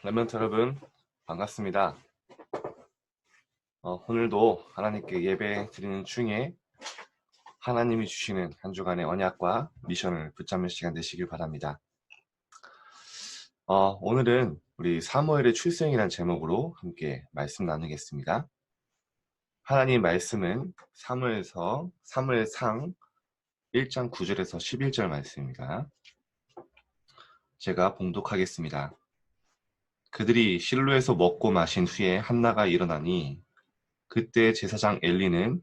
렘넌트 여러분 반갑습니다. 오늘도 하나님께 예배 드리는 중에 하나님이 주시는 한 주간의 언약과 미션을 붙잡는 시간 되시길 바랍니다. 오늘은 우리 사무엘의 출생이라는 제목으로 함께 말씀 나누겠습니다. 하나님 말씀은 사무엘상 1장 9절에서 11절 말씀입니다. 제가 봉독하겠습니다. 그들이 실로에서 먹고 마신 후에 한나가 일어나니 그때 제사장 엘리는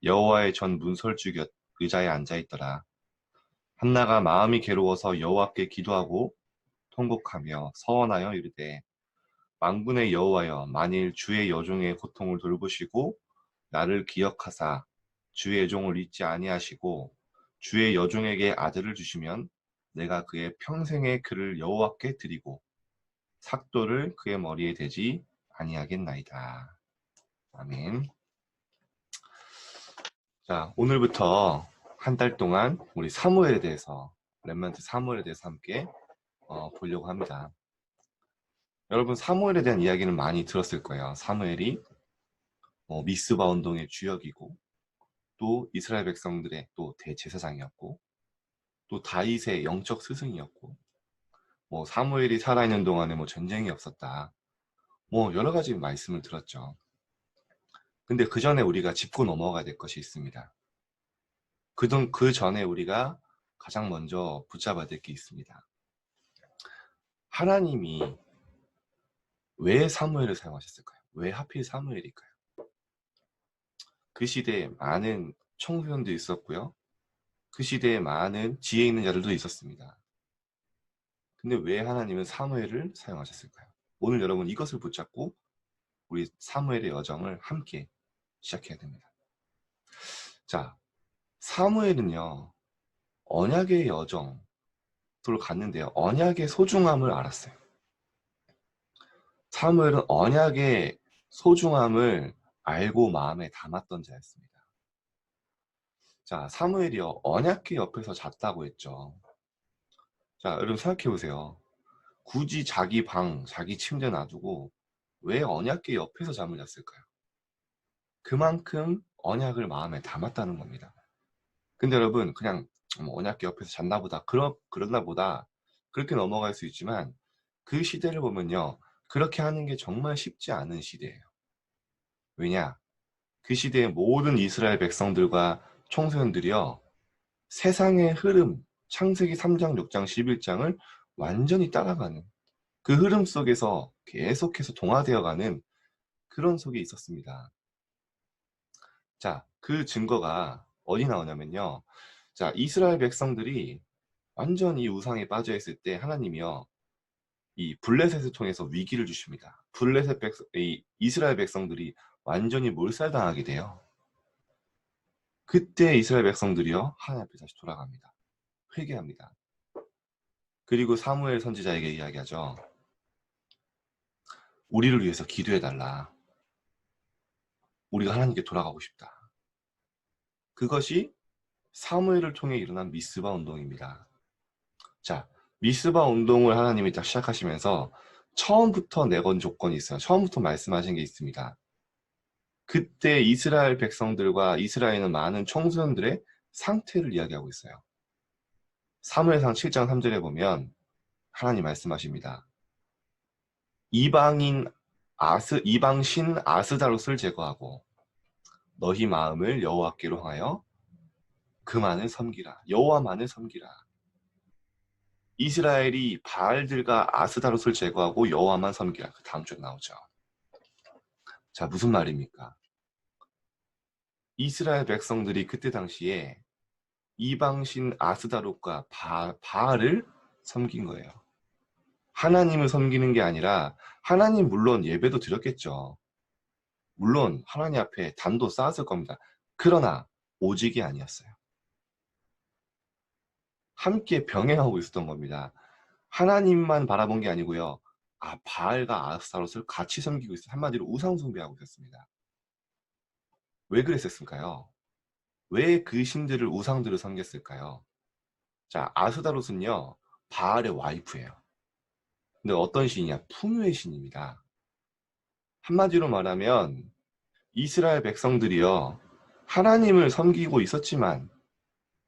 여호와의 전 문설주 곁 의자에 앉아있더라. 한나가 마음이 괴로워서 여호와께 기도하고 통곡하며 서원하여 이르되 만군의 여호와여, 만일 주의 여종의 고통을 돌보시고 나를 기억하사 주의 여종을 잊지 아니하시고 주의 여종에게 아들을 주시면 내가 그의 평생의 그를 여호와께 드리고 삭도를 그의 머리에 대지 아니하겠나이다. 아멘. 자, 오늘부터 한 달 동안 우리 사무엘에 대해서, 렘넌트 사무엘에 대해서 함께 보려고 합니다. 여러분, 사무엘에 대한 이야기는 많이 들었을 거예요. 사무엘이 미스바 운동의 주역이고, 또 이스라엘 백성들의 또 대제사장이었고, 또 다윗의 영적 스승이었고, 사무엘이 살아있는 동안에 전쟁이 없었다. 여러 가지 말씀을 들었죠. 근데 그 전에 우리가 짚고 넘어가야 될 것이 있습니다. 그 전에 우리가 가장 먼저 붙잡아야 될 게 있습니다. 하나님이 왜 사무엘을 사용하셨을까요? 왜 하필 사무엘일까요? 그 시대에 많은 청소년도 있었고요. 그 시대에 많은 지혜 있는 자들도 있었습니다. 근데 왜 하나님은 사무엘을 사용하셨을까요? 오늘 여러분 이것을 붙잡고 우리 사무엘의 여정을 함께 시작해야 됩니다. 자, 사무엘은요, 언약의 여정을 갔는데요. 언약의 소중함을 알았어요. 사무엘은 언약의 소중함을 알고 마음에 담았던 자였습니다. 자, 사무엘이요, 언약궤 옆에서 잤다고 했죠. 자, 여러분 생각해 보세요. 굳이 자기 방, 자기 침대 놔두고 왜 언약궤 옆에서 잠을 잤을까요? 그만큼 언약을 마음에 담았다는 겁니다. 근데 여러분, 그냥 언약궤 옆에서 잤나 보다, 그러나 보다, 그렇게 넘어갈 수 있지만 그 시대를 보면요, 그렇게 하는 게 정말 쉽지 않은 시대예요. 왜냐? 그 시대의 모든 이스라엘 백성들과 청소년들이요, 세상의 흐름, 창세기 3장, 6장, 11장을 완전히 따라가는 그 흐름 속에서 계속해서 동화되어가는 그런 속에 있었습니다. 자, 그 증거가 어디 나오냐면요. 자, 이스라엘 백성들이 완전히 우상에 빠져 있을 때 하나님이요, 이 블레셋을 통해서 위기를 주십니다. 이스라엘 백성들이 완전히 몰살당하게 돼요. 그때 이스라엘 백성들이요, 하나님 앞에 다시 돌아갑니다. 회개합니다. 그리고 사무엘 선지자에게 이야기하죠. 우리를 위해서 기도해달라. 우리가 하나님께 돌아가고 싶다. 그것이 사무엘을 통해 일어난 미스바 운동입니다. 자, 미스바 운동을 하나님이 딱 시작하시면서 처음부터 내건 조건이 있어요. 처음부터 말씀하신 게 있습니다. 그때 이스라엘 백성들과 이스라엘은 많은 청소년들의 상태를 이야기하고 있어요. 사무엘상 7장 3절에 보면 하나님 말씀하십니다. 이방신 아스다롯을 제거하고 너희 마음을 여호와께로 향하여 그만을 섬기라. 여호와만을 섬기라. 이스라엘이 바알들과 아스다롯을 제거하고 여호와만 섬기라. 그 다음 주에 나오죠. 자, 무슨 말입니까? 이스라엘 백성들이 그때 당시에 이방신 아스다롯과 바알을 섬긴 거예요. 하나님을 섬기는 게 아니라, 하나님 물론 예배도 드렸겠죠. 물론 하나님 앞에 단도 쌓았을 겁니다. 그러나 오직이 아니었어요. 함께 병행하고 있었던 겁니다. 하나님만 바라본 게 아니고요. 바알과 아스타롯을 같이 섬기고 있어요. 한마디로 우상 숭배하고 있었습니다. 왜 그랬을까요? 왜 그 신들을, 우상들을 섬겼을까요? 자, 아스다롯은요, 바알의 와이프예요. 근데 어떤 신이냐? 풍요의 신입니다. 한마디로 말하면 이스라엘 백성들이요, 하나님을 섬기고 있었지만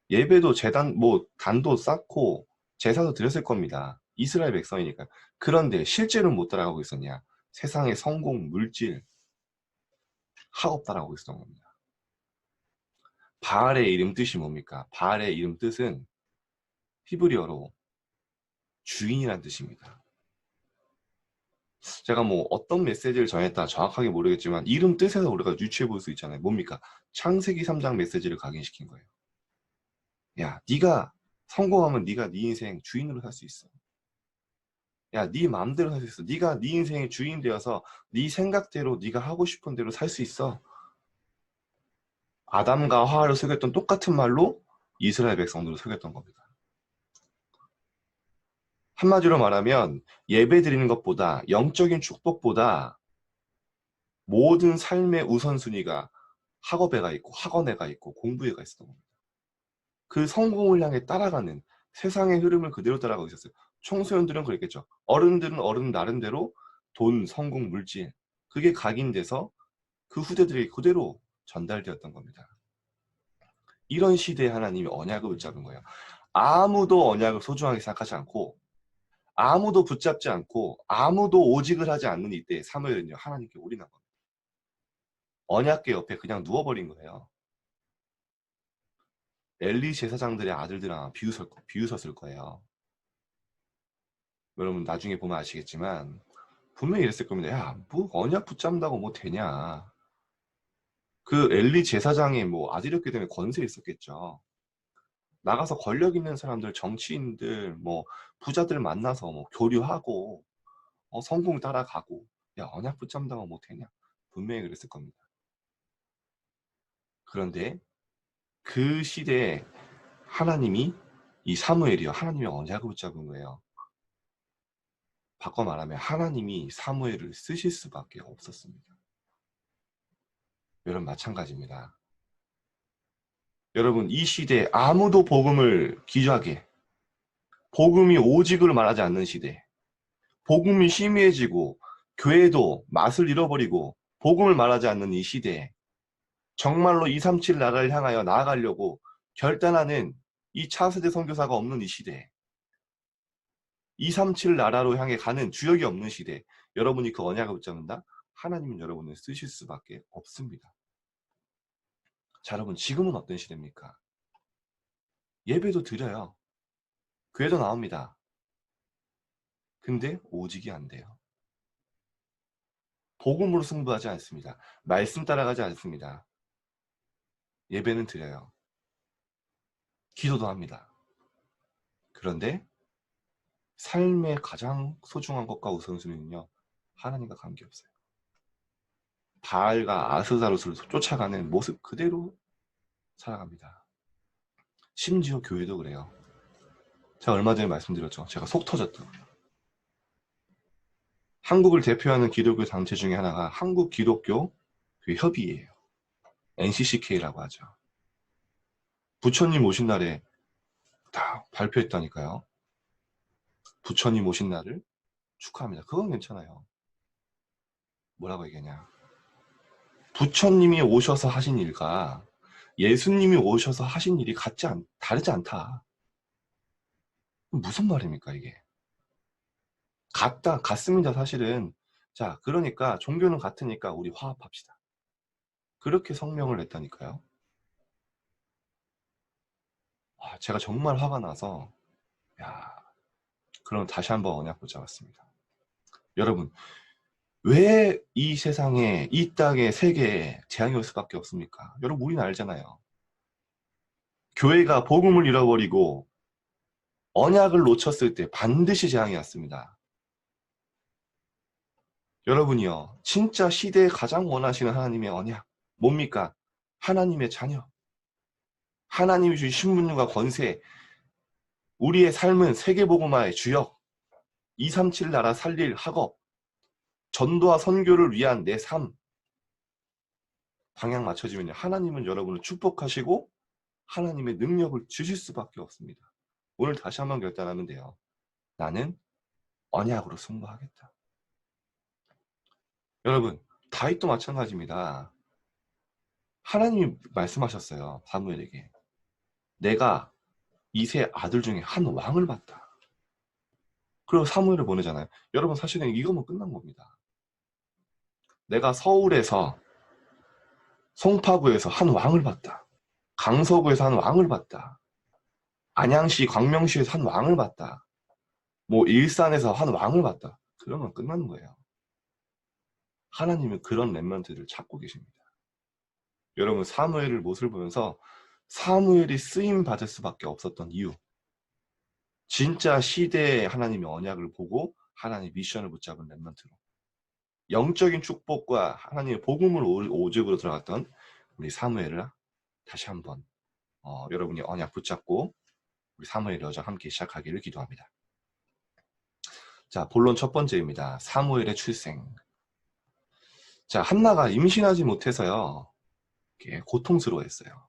예배도 제단 뭐 단도 쌓고 제사도 드렸을 겁니다. 이스라엘 백성이니까. 그런데 실제로 못 따라가고 있었냐? 세상의 성공, 물질, 학업 따라가고 있었던 겁니다. 바알의 이름 뜻이 뭡니까? 바알의 이름 뜻은 히브리어로 주인이란 뜻입니다. 제가 뭐 어떤 메시지를 전했다 정확하게 모르겠지만 이름 뜻에서 우리가 유추해 볼 수 있잖아요. 뭡니까? 창세기 3장 메시지를 각인시킨 거예요. 야, 네가 성공하면 네가 네 인생 주인으로 살 수 있어. 야, 네 마음대로 살 수 있어. 네가 네 인생의 주인 되어서 네 생각대로 네가 하고 싶은 대로 살 수 있어. 아담과 하와를 속였던 똑같은 말로 이스라엘 백성들을 속였던 겁니다. 한마디로 말하면 예배 드리는 것보다, 영적인 축복보다 모든 삶의 우선순위가 학업에가 있고 학원에가 있고 공부에가 있었던 겁니다. 그 성공을 향해 따라가는, 세상의 흐름을 그대로 따라가고 있었어요. 청소년들은 그랬겠죠. 어른들은 어른 나름대로 돈, 성공, 물질, 그게 각인돼서 그 후대들에게 그대로 전달되었던 겁니다. 이런 시대에 하나님이 언약을 붙잡은 거예요. 아무도 언약을 소중하게 생각하지 않고, 아무도 붙잡지 않고, 아무도 오직을 하지 않는 이때 사무엘은요, 하나님께 올인한 겁니다. 언약궤 옆에 그냥 누워버린 거예요. 엘리 제사장들의 아들들아 비웃었을 거예요. 여러분 나중에 보면 아시겠지만 분명히 이랬을 겁니다. 야, 뭐 언약 붙잡는다고 뭐 되냐. 그 엘리 제사장의 뭐 아들이었기 때문에 권세 있었겠죠. 나가서 권력 있는 사람들, 정치인들, 뭐 부자들 만나서 뭐 교류하고 성공 따라가고, 야, 언약 붙잡는다고 뭐 되냐. 분명히 그랬을 겁니다. 그런데 그 시대에 하나님이, 이 사무엘이요, 하나님이 언약을 붙잡은 거예요. 바꿔 말하면 하나님이 사무엘을 쓰실 수밖에 없었습니다. 여러분 마찬가지입니다. 여러분 이 시대에 아무도 복음을 귀하게, 복음이 오직을 말하지 않는 시대, 복음이 희미해지고 교회도 맛을 잃어버리고 복음을 말하지 않는 이 시대에 정말로 237 나라를 향하여 나아가려고 결단하는 이 차세대 선교사가 없는 이 시대에, 237 나라로 향해 가는 주역이 없는 시대에 여러분이 그 언약을 붙잡는다? 하나님은 여러분을 쓰실 수밖에 없습니다. 자, 여러분 지금은 어떤 시대입니까? 예배도 드려요. 교회도 나옵니다. 근데 오직이 안 돼요. 복음으로 승부하지 않습니다. 말씀 따라가지 않습니다. 예배는 드려요. 기도도 합니다. 그런데 삶의 가장 소중한 것과 우선순위는요, 하나님과 관계없어요. 바알과 아스타롯을 쫓아가는 모습 그대로 살아갑니다. 심지어 교회도 그래요. 제가 얼마 전에 말씀드렸죠. 제가 속 터졌다고요. 한국을 대표하는 기독교 단체 중에 하나가 한국 기독교 협의회예요. NCCK라고 하죠. 부처님 오신 날에 다 발표했다니까요. 부처님 오신 날을 축하합니다. 그건 괜찮아요. 뭐라고 얘기하냐. 부처님이 오셔서 하신 일과 예수님이 오셔서 하신 일이 다르지 않다. 무슨 말입니까, 이게? 같습니다, 사실은. 자, 그러니까 종교는 같으니까 우리 화합합시다. 그렇게 성명을 냈다니까요. 제가 정말 화가 나서, 야, 그럼 다시 한번 언약 붙잡았습니다. 여러분, 왜 이 세상에, 이 땅에, 세계에 재앙이 올 수밖에 없습니까? 여러분, 우리는 알잖아요. 교회가 복음을 잃어버리고 언약을 놓쳤을 때 반드시 재앙이 왔습니다. 여러분이요, 진짜 시대에 가장 원하시는 하나님의 언약, 뭡니까? 하나님의 자녀. 하나님이 주신 신분과 권세, 우리의 삶은 세계복음화의 주역, 237 나라 살릴 학업, 전도와 선교를 위한 내 삶, 방향 맞춰지면 하나님은 여러분을 축복하시고 하나님의 능력을 주실 수밖에 없습니다. 오늘 다시 한번 결단하면 돼요. 나는 언약으로 승부하겠다. 여러분, 다윗도 마찬가지입니다. 하나님이 말씀하셨어요. 사무엘에게. 내가 이 세 아들 중에 한 왕을 받다. 그리고 사무엘을 보내잖아요. 여러분, 사실은 이거면 끝난 겁니다. 내가 서울에서 송파구에서 한 왕을 봤다. 강서구에서 한 왕을 봤다. 안양시, 광명시에서 한 왕을 봤다. 뭐 일산에서 한 왕을 봤다. 그러면 끝나는 거예요. 하나님은 그런 렘넌트들을 찾고 계십니다. 여러분, 사무엘을 못을 보면서 사무엘이 쓰임 받을 수밖에 없었던 이유, 진짜 시대의 하나님의 언약을 보고 하나님의 미션을 붙잡은 렘넌트로 영적인 축복과 하나님의 복음을 오직으로 들어갔던 우리 사무엘을 다시 한번 여러분이 언약 붙잡고 우리 사무엘 여정 함께 시작하기를 기도합니다. 자, 본론 첫 번째입니다. 사무엘의 출생. 자, 한나가 임신하지 못해서요, 고통스러워했어요.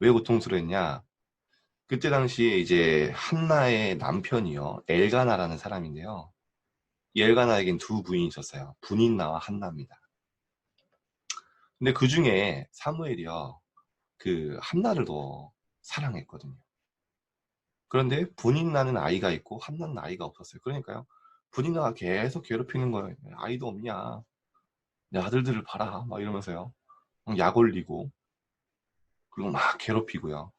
왜 고통스러웠냐? 그때 당시에 이제 한나의 남편이요, 엘가나라는 사람인데요. 이 엘가나에겐 두 부인이 있었어요. 분인나와 한나입니다. 근데 그 중에 사무엘이요, 그 한나를 더 사랑했거든요. 그런데 분인나는 아이가 있고 한나는 아이가 없었어요. 그러니까요, 분인나가 계속 괴롭히는 거예요. 아이도 없냐? 내 아들들을 봐라. 막 이러면서요. 약 올리고, 그리고 막 괴롭히고요.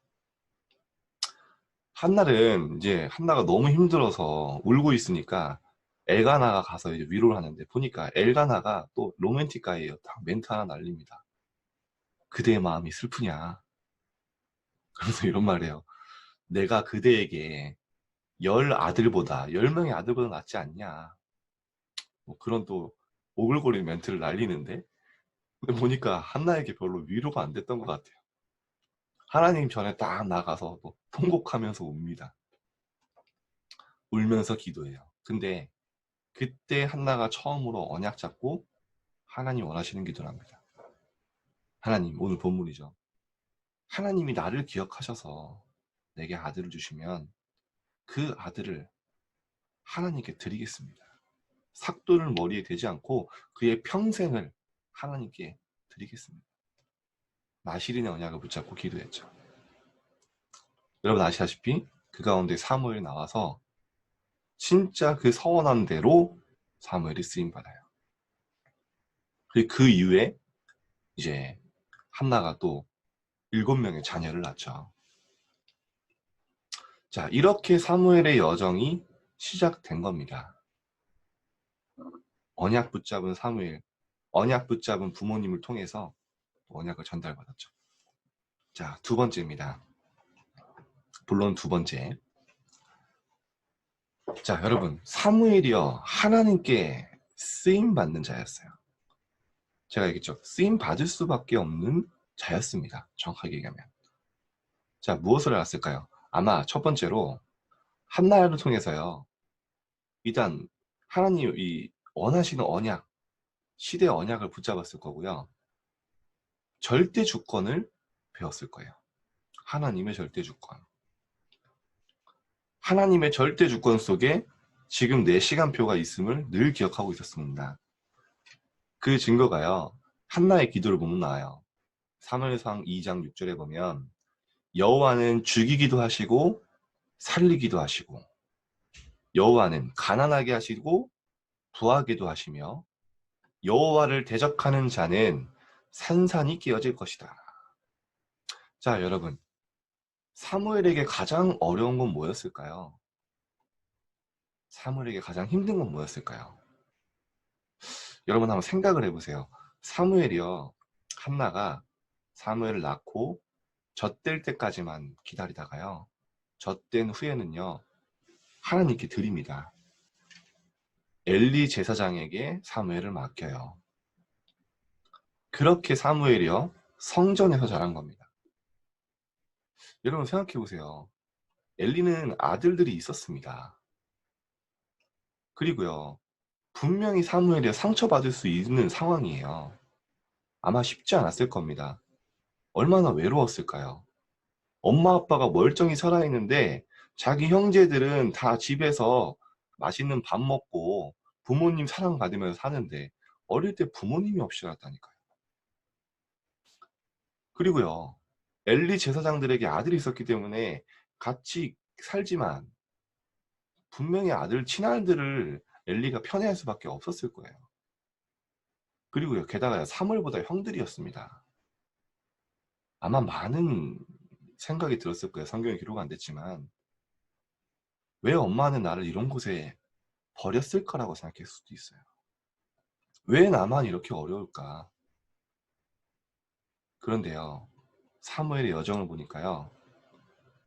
한날은 이제 한나가 너무 힘들어서 울고 있으니까 엘가나가 가서 이제 위로를 하는데 보니까 엘가나가 또 로맨틱 가이예요. 딱 멘트 하나 날립니다. 그대의 마음이 슬프냐? 그래서 이런 말이에요. 내가 그대에게 10명의 아들보다 낫지 않냐? 뭐 그런 또 오글거리는 멘트를 날리는데, 근데 보니까 한나에게 별로 위로가 안 됐던 것 같아요. 하나님 전에 딱 나가서 또 통곡하면서 웁니다. 울면서 기도해요. 근데 그때 한나가 처음으로 언약 잡고 하나님 원하시는 기도를 합니다. 하나님, 오늘 본문이죠. 하나님이 나를 기억하셔서 내게 아들을 주시면 그 아들을 하나님께 드리겠습니다. 삭도를 머리에 대지 않고 그의 평생을 하나님께 드리겠습니다. 나시린의 언약을 붙잡고 기도했죠. 여러분 아시다시피 그 가운데 사무엘이 나와서 진짜 그 서원한 대로 사무엘이 쓰임받아요. 그 이후에 이제 한나가 또 7명의 자녀를 낳죠. 자, 이렇게 사무엘의 여정이 시작된 겁니다. 언약 붙잡은 사무엘, 언약 붙잡은 부모님을 통해서 언약을 전달받았죠. 자, 두 번째입니다. 본론 두 번째. 자, 여러분, 사무엘이요, 하나님께 쓰임받는 자였어요. 제가 얘기했죠. 쓰임받을 수밖에 없는 자였습니다. 정확하게 얘기하면. 자, 무엇을 알았을까요? 아마 첫 번째로 한나를 통해서요, 일단 하나님이 원하시는 언약, 시대의 언약을 붙잡았을 거고요. 절대 주권을 배웠을 거예요. 하나님의 절대 주권. 하나님의 절대 주권 속에 지금 내 시간표가 있음을 늘 기억하고 있었습니다. 그 증거가요, 한나의 기도를 보면 나와요. 사무엘상 2장 6절에 보면 여호와는 죽이기도 하시고 살리기도 하시고 여호와는 가난하게 하시고 부하게도 하시며 여호와를 대적하는 자는 산산이 깨어질 것이다. 자, 여러분, 사무엘에게 가장 어려운 건 뭐였을까요? 사무엘에게 가장 힘든 건 뭐였을까요? 여러분 한번 생각을 해보세요. 사무엘이요, 한나가 사무엘을 낳고 젖될 때까지만 기다리다가요, 젖된 후에는요, 하나님께 드립니다. 엘리 제사장에게 사무엘을 맡겨요. 그렇게 사무엘이요, 성전에서 자란 겁니다. 여러분 생각해 보세요. 엘리는 아들들이 있었습니다. 그리고요, 분명히 사무엘이 상처받을 수 있는 상황이에요. 아마 쉽지 않았을 겁니다. 얼마나 외로웠을까요? 엄마 아빠가 멀쩡히 살아있는데 자기 형제들은 다 집에서 맛있는 밥 먹고 부모님 사랑받으면서 사는데 어릴 때 부모님이 없이 자랐다니까요. 그리고요, 엘리 제사장들에게 아들이 있었기 때문에 같이 살지만 분명히 아들 친아들을 엘리가 편애할 수밖에 없었을 거예요. 그리고요, 게다가 사무엘보다 형들이었습니다. 아마 많은 생각이 들었을 거예요. 성경에 기록 안 됐지만 왜 엄마는 나를 이런 곳에 버렸을까라고 생각할 수도 있어요. 왜 나만 이렇게 어려울까? 그런데요, 사무엘의 여정을 보니까요,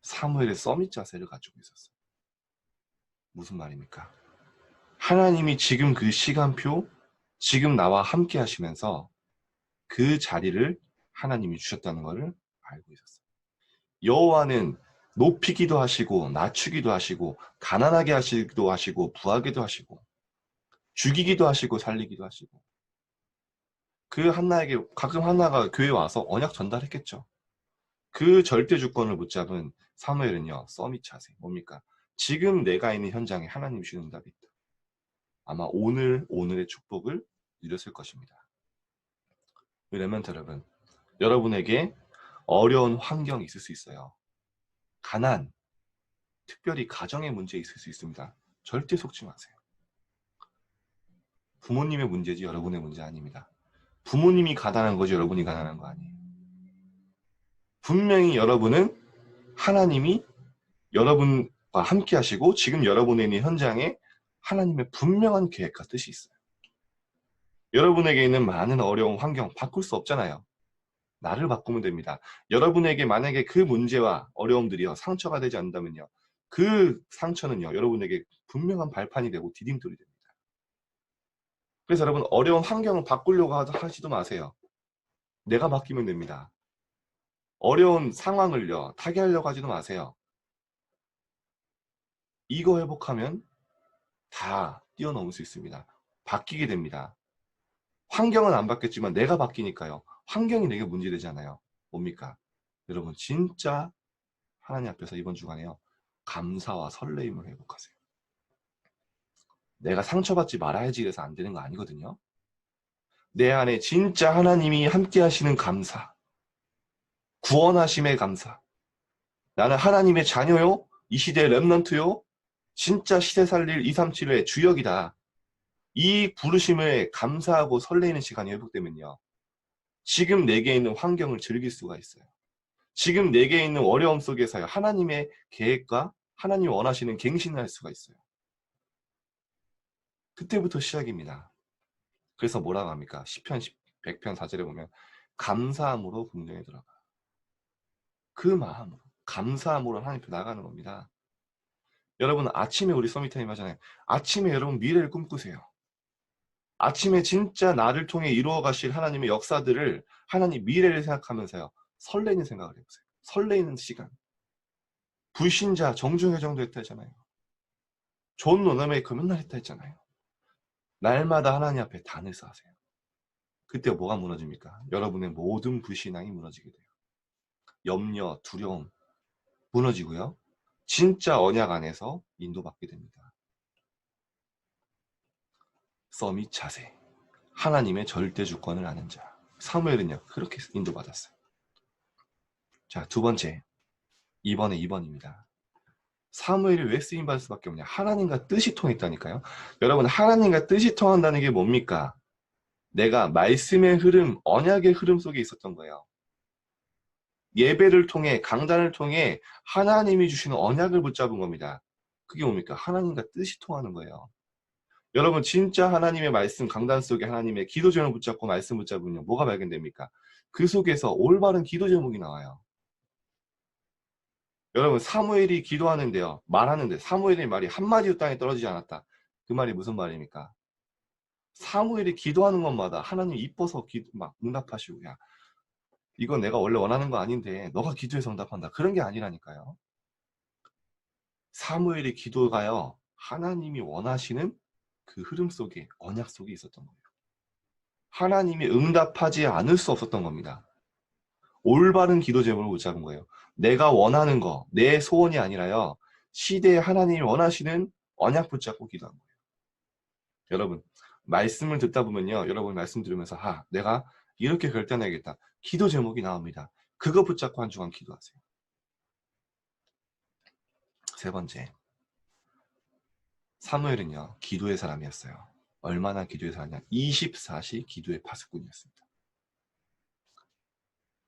사무엘의 서밋 자세를 가지고 있었어요. 무슨 말입니까? 하나님이 지금 그 시간표, 지금 나와 함께 하시면서 그 자리를 하나님이 주셨다는 것을 알고 있었어요. 여호와는 높이기도 하시고 낮추기도 하시고 가난하게 하시기도 하시고 부하게도 하시고 죽이기도 하시고 살리기도 하시고, 그 한나에게 가끔 한나가 교회에 와서 언약 전달했겠죠. 그 절대 주권을 붙잡은 사무엘은요, 서밋 자세, 뭡니까? 지금 내가 있는 현장에 하나님 주신 응답이 있다. 아마 오늘의 축복을 누렸을 것입니다. 왜냐면 여러분, 여러분에게 어려운 환경이 있을 수 있어요. 가난, 특별히 가정의 문제 있을 수 있습니다. 절대 속지 마세요. 부모님의 문제지 여러분의 문제 아닙니다. 부모님이 가난한 거지 여러분이 가난한 거 아니에요. 분명히 여러분은 하나님이 여러분과 함께 하시고 지금 여러분에 있는 현장에 하나님의 분명한 계획과 뜻이 있어요. 여러분에게 있는 많은 어려운 환경 바꿀 수 없잖아요. 나를 바꾸면 됩니다. 여러분에게 만약에 그 문제와 어려움들이요, 상처가 되지 않는다면요, 그 상처는요, 여러분에게 분명한 발판이 되고 디딤돌이 됩니다. 그래서 여러분, 어려운 환경을 바꾸려고 하지도 마세요. 내가 바뀌면 됩니다. 어려운 상황을요, 타개하려고 하지도 마세요. 이거 회복하면 다 뛰어넘을 수 있습니다. 바뀌게 됩니다. 환경은 안 바뀌었지만 내가 바뀌니까요. 환경이 내게 문제되지 않아요. 뭡니까? 여러분, 진짜 하나님 앞에서 이번 주간에요, 감사와 설레임을 회복하세요. 내가 상처받지 말아야지 그래서 안 되는 거 아니거든요. 내 안에 진짜 하나님이 함께 하시는 감사, 구원하심의 감사, 나는 하나님의 자녀요, 이 시대의 렘넌트요, 진짜 시대 살릴 237의 주역이다. 이 부르심에 감사하고 설레이는 시간이 회복되면요, 지금 내게 있는 환경을 즐길 수가 있어요. 지금 내게 있는 어려움 속에서요, 하나님의 계획과 하나님이 원하시는 갱신을 할 수가 있어요. 그때부터 시작입니다. 그래서 뭐라고 합니까? 시편 100편 4절에 보면 감사함으로 궁정에 들어가. 그 마음으로, 감사함으로 하나님 앞에 나가는 겁니다. 여러분, 아침에 우리 서밋타임 하잖아요. 아침에 여러분 미래를 꿈꾸세요. 아침에 진짜 나를 통해 이루어 가실 하나님의 역사들을, 하나님 미래를 생각하면서요, 설레는 생각을 해보세요. 설레는 시간. 불신자 정중회장도 했다 했잖아요. 존 노너메이커 맨날 했다 했잖아요. 날마다 하나님 앞에 단을 쌓으세요. 그때 뭐가 무너집니까? 여러분의 모든 불신앙이 무너지게 돼요. 염려, 두려움 무너지고요. 진짜 언약 안에서 인도받게 됩니다. 서밋 자세. 하나님의 절대 주권을 아는 자. 사무엘은요, 그렇게 인도받았어요. 자, 두 번째. 이번에 2번입니다. 사무엘이 왜 쓰임받을 수밖에 없냐? 하나님과 뜻이 통했다니까요. 여러분, 하나님과 뜻이 통한다는 게 뭡니까? 내가 말씀의 흐름, 언약의 흐름 속에 있었던 거예요. 예배를 통해, 강단을 통해 하나님이 주시는 언약을 붙잡은 겁니다. 그게 뭡니까? 하나님과 뜻이 통하는 거예요. 여러분, 진짜 하나님의 말씀, 강단 속에 하나님의 기도 제목을 붙잡고 말씀 붙잡으면 뭐가 발견됩니까? 그 속에서 올바른 기도 제목이 나와요. 여러분, 사무엘이 기도하는데요, 말하는데 사무엘의 말이 한마디도 땅에 떨어지지 않았다. 그 말이 무슨 말입니까? 사무엘이 기도하는 것마다 하나님 이뻐서 막 응답하시고, 야, 이건 내가 원래 원하는 거 아닌데 너가 기도해서 응답한다. 그런 게 아니라니까요. 사무엘의 기도가요, 하나님이 원하시는 그 흐름 속에, 언약 속에 있었던 거예요. 하나님이 응답하지 않을 수 없었던 겁니다. 올바른 기도 제목을 붙잡은 거예요. 내가 원하는 거, 내 소원이 아니라요, 시대에 하나님이 원하시는 언약 붙잡고 기도한 거예요. 여러분, 말씀을 듣다 보면요, 여러분 말씀 들으면서 내가 이렇게 결단해야겠다. 기도 제목이 나옵니다. 그거 붙잡고 한 주간 기도하세요. 세 번째, 사무엘은요, 기도의 사람이었어요. 얼마나 기도의 사람이냐? 24시 기도의 파수꾼이었습니다.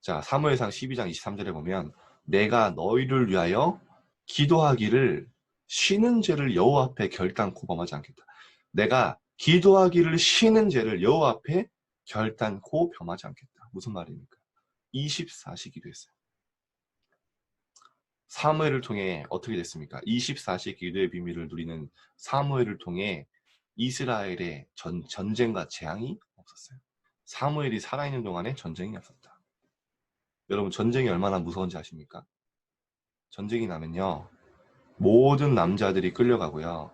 자, 사무엘상 12장 23절에 보면 내가 너희를 위하여 기도하기를 쉬는 죄를 여호와 앞에 결단코 범하지 않겠다. 내가 기도하기를 쉬는 죄를 여호와 앞에 결단코 범하지 않겠다. 무슨 말입니까? 24시 기도했어요. 사무엘을 통해 어떻게 됐습니까? 24시 기도의 비밀을 누리는 사무엘을 통해 이스라엘의 전쟁과 재앙이 없었어요. 사무엘이 살아있는 동안에 전쟁이 없었다. 여러분, 전쟁이 얼마나 무서운지 아십니까? 전쟁이 나면요, 모든 남자들이 끌려가고요,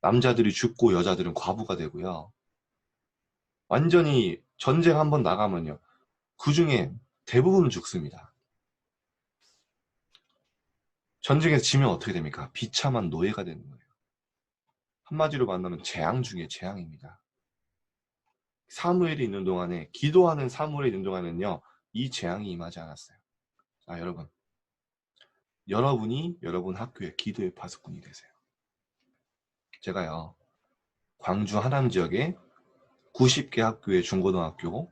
남자들이 죽고 여자들은 과부가 되고요, 완전히 전쟁 한번 나가면요, 그 중에 대부분 죽습니다. 전쟁에서 지면 어떻게 됩니까? 비참한 노예가 되는 거예요. 한마디로 말하면 재앙 중에 재앙입니다. 사무엘이 있는 동안에, 기도하는 사무엘이 있는 동안은요, 이 재앙이 임하지 않았어요. 자, 여러분이 여러분 학교의 기도의 파수꾼이 되세요. 제가요, 광주 하남 지역에 90개 학교의 중고등학교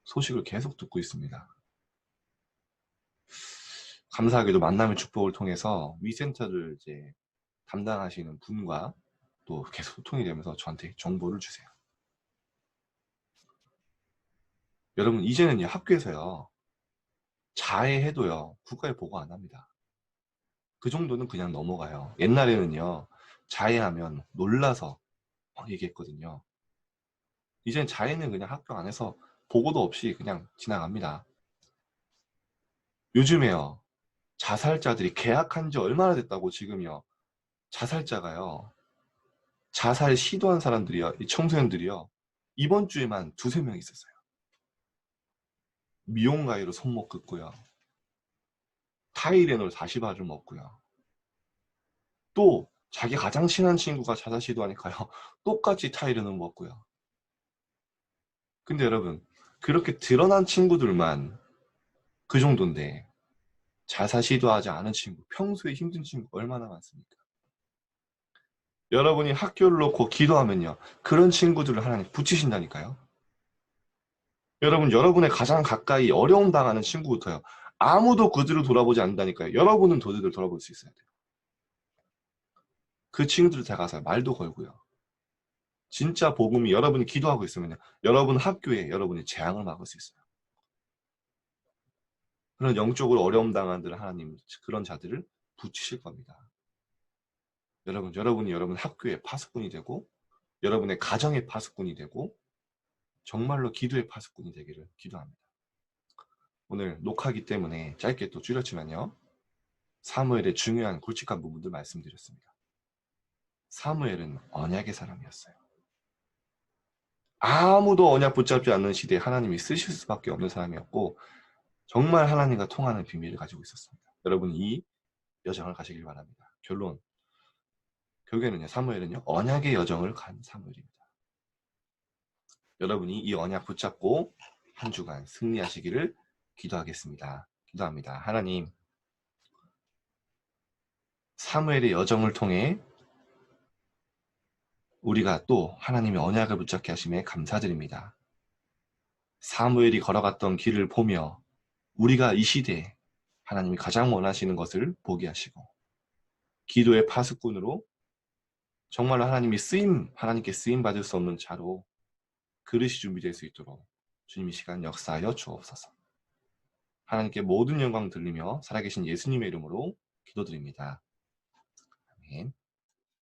소식을 계속 듣고 있습니다. 감사하게도 만남의 축복을 통해서 위센터를 이제 담당하시는 분과 또 계속 소통이 되면서 저한테 정보를 주세요. 여러분, 이제는요, 학교에서요, 자해해도요, 국가에 보고 안 합니다. 그 정도는 그냥 넘어가요. 옛날에는요, 자해하면 놀라서 얘기했거든요. 이젠 자해는 그냥 학교 안에서 보고도 없이 그냥 지나갑니다. 요즘에요, 자살자들이 계약한 지 얼마나 됐다고 지금요, 자살자가요, 자살 시도한 사람들이요, 이 청소년들이요, 이번 주에만 2~3명 있었어요. 미용가위로 손목 긋고요, 타이레놀 40알을 먹고요, 또 자기 가장 친한 친구가 자살 시도하니까요, 똑같이 타이레놀 먹고요. 근데 여러분, 그렇게 드러난 친구들만 그 정도인데 자살 시도하지 않은 친구, 평소에 힘든 친구 얼마나 많습니까? 여러분이 학교를 놓고 기도하면요, 그런 친구들을 하나님 붙이신다니까요. 여러분의 가장 가까이 어려움 당하는 친구부터요, 아무도 그들을 돌아보지 않는다니까요. 여러분은 그들을 돌아볼 수 있어야 돼요. 그 친구들 다가서 말도 걸고요. 진짜 복음이 여러분이 기도하고 있으면요, 여러분 학교에 여러분이 재앙을 막을 수 있어요. 그런 영적으로 어려움 당한 하나님, 그런 자들을 붙이실 겁니다. 여러분이 여러분 학교의 파수꾼이 되고, 여러분의 가정의 파수꾼이 되고, 정말로 기도의 파수꾼이 되기를 기도합니다. 오늘 녹화기 때문에 짧게 또 줄였지만요, 사무엘의 중요한 굵직한 부분들 말씀드렸습니다. 사무엘은 언약의 사람이었어요. 아무도 언약 붙잡지 않는 시대에 하나님이 쓰실 수밖에 없는 사람이었고, 정말 하나님과 통하는 비밀을 가지고 있었습니다. 여러분, 이 여정을 가시길 바랍니다. 결국에는요, 사무엘은요, 언약의 여정을 간 사무엘입니다. 여러분이 이 언약 붙잡고 한 주간 승리하시기를 기도합니다. 하나님, 사무엘의 여정을 통해 우리가 또 하나님의 언약을 붙잡게 하심에 감사드립니다. 사무엘이 걸어갔던 길을 보며 우리가 이 시대에 하나님이 가장 원하시는 것을 보게 하시고, 기도의 파수꾼으로 정말로 하나님께 쓰임 받을 수 없는 자로 그릇이 준비될 수 있도록 주님이 시간 역사하여 주옵소서. 하나님께 모든 영광 들리며 살아계신 예수님의 이름으로 기도드립니다. 아멘.